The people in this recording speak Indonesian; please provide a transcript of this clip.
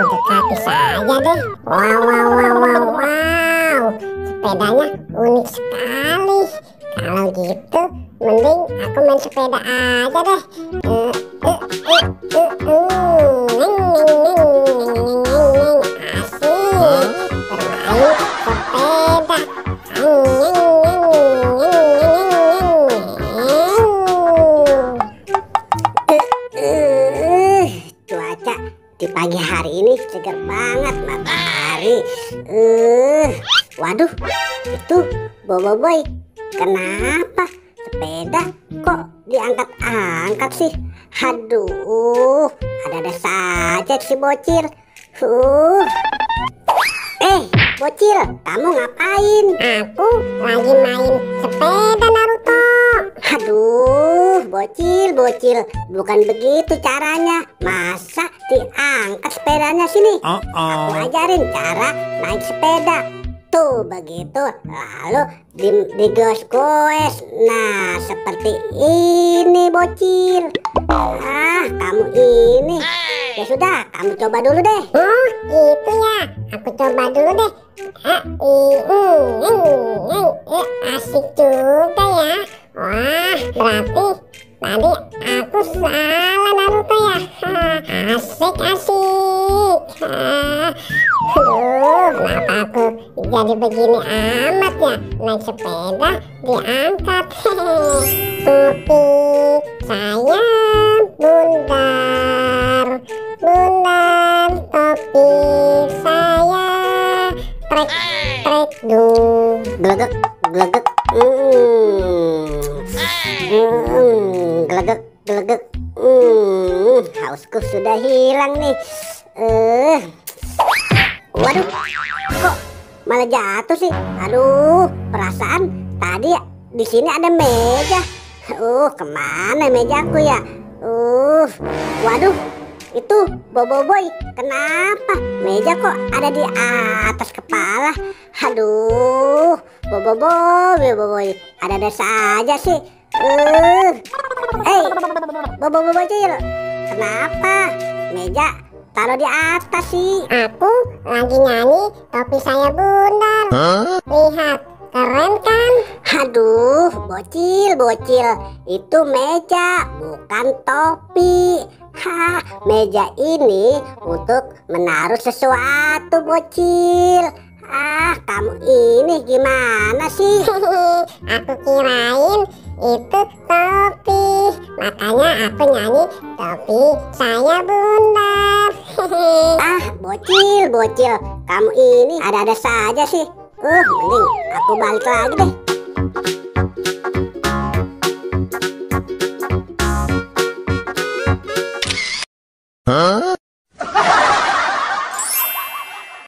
dekati saja deh. Wow. Sepedanya unik sekali. Kalau gitu, mending aku main sepeda aja deh. Asik bermain sepeda. Cuaca di pagi hari ini segar banget, matahari. Waduh, itu Boboiboy, kenapa sepeda kok diangkat-angkat sih? Aduh, ada saja si bocil. Bocil, kamu ngapain? Aku lagi main sepeda, Naruto. Aduh, bocil, bukan begitu caranya. Masa diangkat sepedanya sini? Aku ajarin cara naik sepeda. Tuh begitu, lalu digos-gos. Nah, seperti ini bocil. Kamu ini. Ya sudah, kamu coba dulu deh. Oh, gitu ya. Aku coba dulu deh. Asik juga ya. Wah, berarti tadi aku salah, Naruto ya. Asik. Kenapa aku jadi begini amat ya? Naik sepeda diangkat. Topi saya bundar, topi saya trek glegek glegek. Hausku sudah hilang nih. Waduh, kok malah jatuh sih? Aduh, perasaan tadi di sini ada meja. Kemana mejaku ya? Waduh, itu Boboiboy, kenapa meja kok ada di atas kepala? Aduh, Boboiboy, ada saja sih. Boboiboy, kenapa meja taruh di atas sih? Aku lagi nyanyi topi saya bundar. Lihat, keren kan? Aduh, bocil, itu meja bukan topi. Meja ini untuk menaruh sesuatu, bocil. Kamu ini gimana sih? Aku kirain itu topi, makanya aku nyanyi topi saya bundar. Bocil, kamu ini ada saja sih. Mending aku balik lagi deh. Huh?